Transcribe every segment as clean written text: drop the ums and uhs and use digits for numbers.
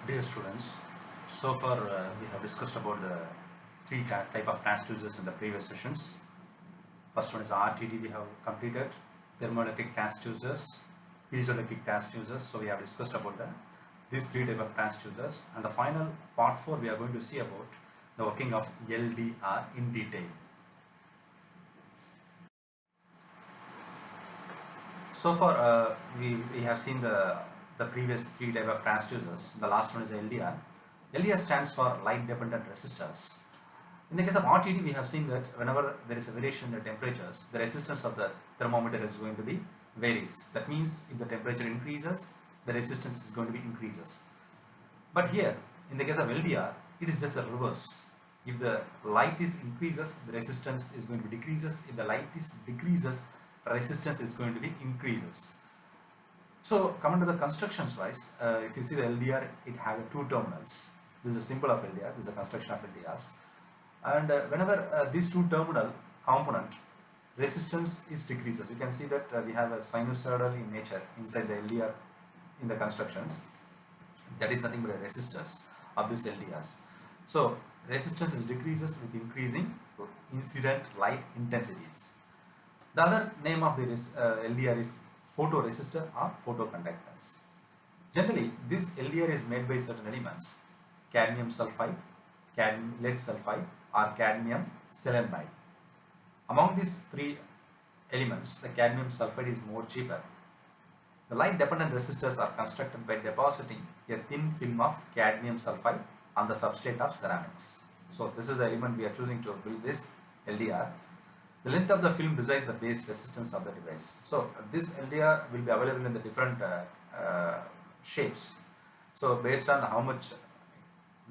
Dear students, so far we have discussed about the three type of transducers in the previous sessions. First one is RTD we have completed, thermoelectric transducers, piezoelectric transducers. So we have discussed about these three type of transducers, and the final part 4 we are going to see about the working of LDR in detail. So far we have seen the previous three type of transducers. The last one is LDR. LDR stands for light dependent resistors. In the case of RTD, we have seen that whenever there is a variation in the temperatures, the resistance of the thermometer is going to be varies. That means if the temperature increases, the resistance is going to be increases. But here, in the case of LDR, it is just a reverse. If the light is increases, the resistance is going to be decreases. If the light is decreases, the resistance is going to be increases. So coming to the constructions wise, if you see the LDR, it has two terminals. This is a symbol of LDR. This is a construction of LDRs. And whenever these two terminal component resistance is decreases, you can see that we have a sinusoidal in nature inside the LDR in the constructions. That is nothing but a resistors of these LDRs. So resistance is decreases with increasing incident light intensities. The other name of the LDR is photoresistor or photoconductors. Generally, this LDR is made by certain elements: cadmium sulfide, lead sulfide, or cadmium selenide. Among these three elements, the cadmium sulfide is more cheaper. The light dependent resistors are constructed by depositing a thin film of cadmium sulfide on the substrate of ceramics. So this is the element we are choosing to build this LDR. The length of the film decides the base resistance of the device. So this LDR will be available in the different shapes. So based on how much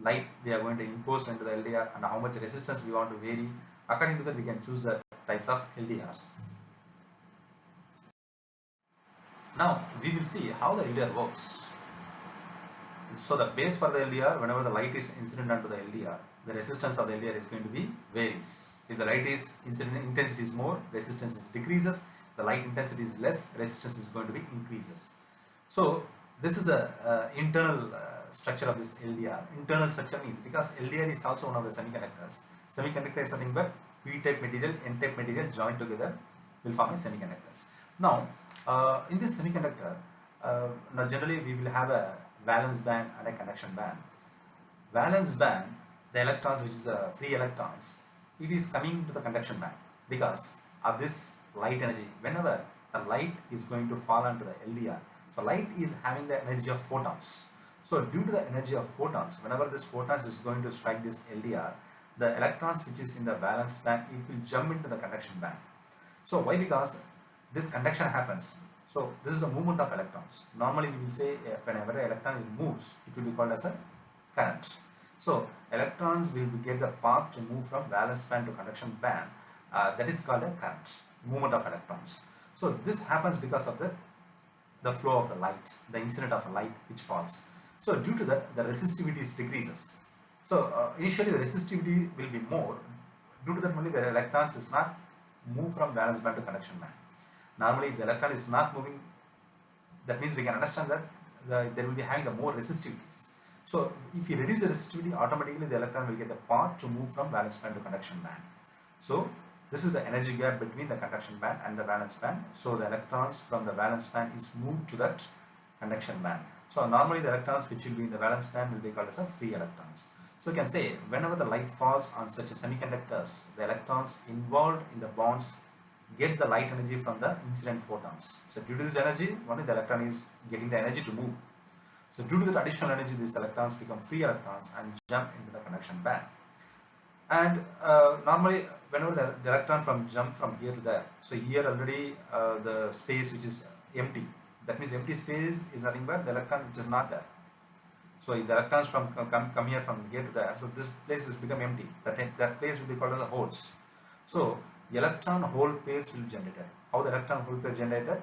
light we are going to impose into the LDR and how much resistance we want to vary, according to that we can choose the types of LDRs. Now we will see how the LDR works. So the base for the LDR, whenever the light is incident onto the LDR, the resistance of the LDR is going to be varies. If the light is incident intensity is more, resistance is decreases. The light intensity is less, resistance is going to be increases. So this is the internal structure of this LDR. Internal structure means, because LDR is also one of the semiconductors. Semiconductor is nothing but P-type material, N-type material joined together will form a semiconductors. Now in this semiconductor, now generally we will have a valence band and a conduction band. Valence band, the electrons, which is free electrons, it is coming to the conduction band because of this light energy. Whenever the light is going to fall onto the LDR, so light is having the energy of photons. So due to the energy of photons, whenever this photons is going to strike this LDR, the electrons which is in the valence band, it will jump into the conduction band. So why? Because this conduction happens. So this is the movement of electrons. Normally we will say whenever an electron moves, it will be called as a current. So electrons will get the path to move from valence band to conduction band. That is called a current, movement of electrons. So this happens because of the flow of the light, the incident of light which falls. So due to that, the resistivity decreases. So initially the resistivity will be more. Due to that only the electrons is not move from valence band to conduction band. Normally if the electron is not moving, that means we can understand that there will be having the more resistivities. So if you reduce the resistivity, automatically the electron will get the path to move from valence band to conduction band. So this is the energy gap between the conduction band and the valence band. So the electrons from the valence band is moved to that conduction band. So normally the electrons which will be in the valence band will be called as a free electrons. So you can say whenever the light falls on such a semiconductors, the electrons involved in the bonds gets the light energy from the incident photons. So due to this energy, only the electron is getting the energy to move. So due to that additional energy, these electrons become free electrons and jump into the conduction band. And normally whenever the electron jump from here to there, so here already the space which is empty, that means empty space is nothing but the electron which is not there. So if the electrons come here from here to there, so this place has become empty. That place will be called as the holes. So the electron hole pairs will be generated. How the electron hole pair generated?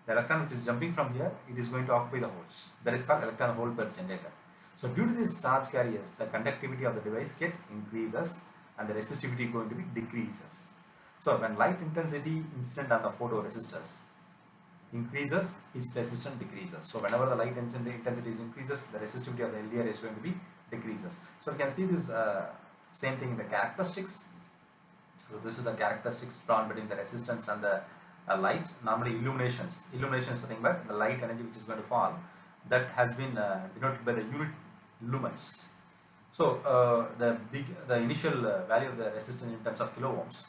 The electron which is jumping from here, it is going to occupy the holes. That is called electron hole pair generator. So due to these charge carriers, the conductivity of the device get increases and the resistivity going to be decreases. So when light intensity incident on the photoresistors, increases, its resistance decreases. So whenever the light intensity increases, the resistivity of the LDR is going to be decreases. So we can see this same thing in the characteristics. So this is the characteristics drawn between the resistance and the light. Normally illumination is nothing but the light energy which is going to fall, that has been denoted by the unit lumens. So the initial value of the resistance in terms of kilo ohms,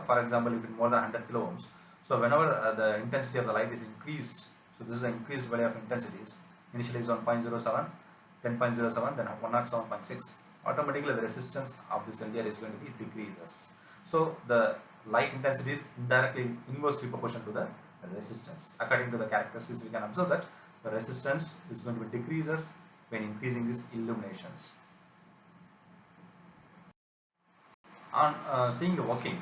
for example, if it more than 100 kilo ohms, so whenever the intensity of the light is increased, so this is the increased value of intensities, initially is 1.07, 10.07, then 107.6, automatically the resistance of this LDR is going to be decreases. So the light intensity is indirectly inversely proportional to the resistance. According to the characteristics, we can observe that the resistance is going to be decreases when increasing these illuminations. On seeing the working,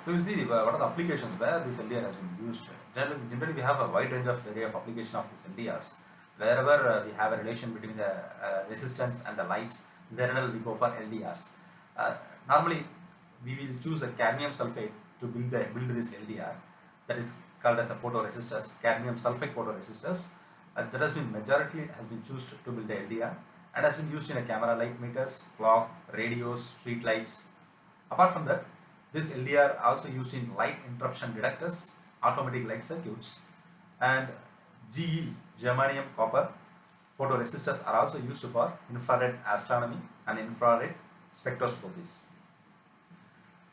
we will see what are the applications where this LDR has been used. Generally we have a wide range of area of application of these LDRs. Wherever we have a relation between the resistance and the light, there we go for LDRs. Normally we will choose a cadmium sulfate to build this LDR, that is called as a photoresistors, cadmium sulfate photoresistors. That has been majority has been chosen to build the LDR and has been used in a camera light meters, clock, radios, street lights. Apart from that, this LDR also used in light interruption detectors, automatic light circuits, and GE, germanium copper photoresistors are also used for infrared astronomy and infrared spectroscopies.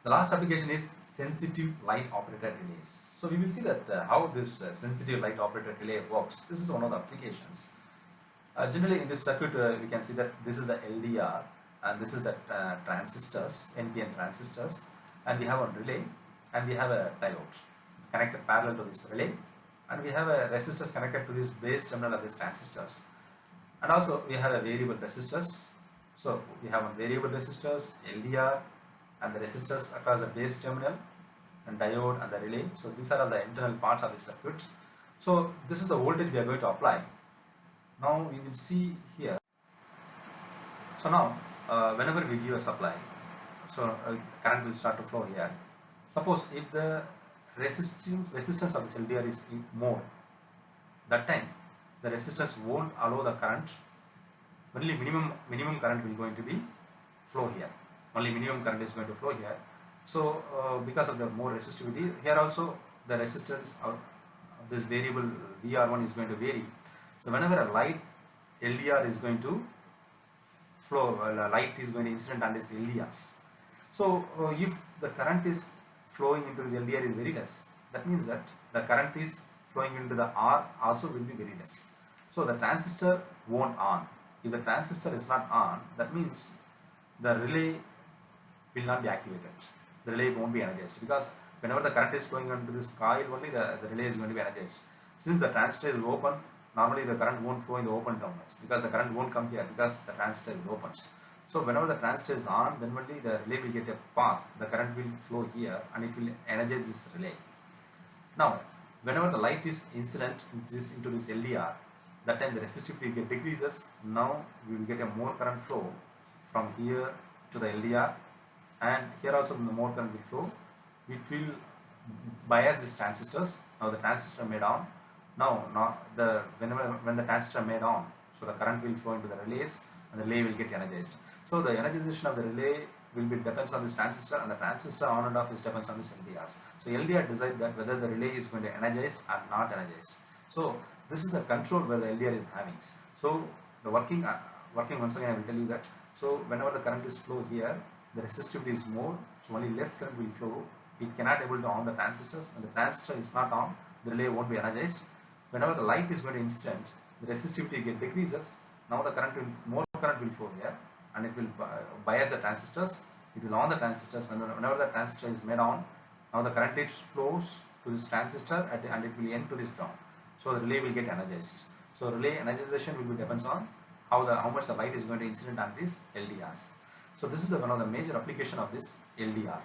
The last application is sensitive light operated relays. So we will see that how this sensitive light operated relay works. This is one of the applications. Generally in this circuit we can see that this is the LDR and this is the transistors, NPN transistors, and we have a relay and we have a diode connected parallel to this relay, and we have a resistors connected to this base terminal of these transistors, and also we have a variable resistors. So we have a variable resistors, LDR, and the resistors across the base terminal and diode and the relay. So these are all the internal parts of the circuit. So this is the voltage we are going to apply. Now we will see here. So now whenever we give a supply, so current will start to flow here. Suppose if the resistance of this LDR is more, that time the resistors won't allow the current, only minimum current will going to be flow here. Only minimum current is going to flow here. So because of the more resistivity, here also the resistance of this variable VR1 is going to vary. So whenever a light LDR is going to flow, light is going to incident on this LDRs. So if the current is flowing into this LDR is very less, that means that the current is flowing into the R also will be very less. So the transistor won't on. If the transistor is not on, that means the relay will not be activated. The relay won't be energized, because whenever the current is flowing into this coil only, the relay is going to be energized. Since the transistor is open, normally the current won't flow in the open terminals, because the current won't come here because the transistor is open. So whenever the transistor is on, then only the relay will get a path. The current will flow here and it will energize this relay. Now, whenever the light is incident into this LDR, that time the resistivity decreases. Now we will get a more current flow from here to the LDR, and here also the more current will flow. It will bias these transistors. Now the transistor made on. Now when the transistor made on, so the current will flow into the relays and the relay will get energized. So the energization of the relay will be depends on this transistor, and the transistor on and off is depends on this LDRs. So LDR decides that whether the relay is going to energized or not energized. So this is the control where the LDR is having. So the working once again I will tell you that. So whenever the current is flow here, the resistivity is more, so only less current will flow. It cannot able to on the transistors. When the transistor is not on, the relay won't be energized. Whenever the light is going to incident, the resistivity decreases. Now the more current will flow here, and it will bias the transistors. It will on the transistors. Whenever the transistor is made on, now the current flows to this transistor and it will end to this ground. So the relay will get energized. So relay energization will be depends on how much the light is going to incident on these LDRs. So this is one of the major application of this LDR.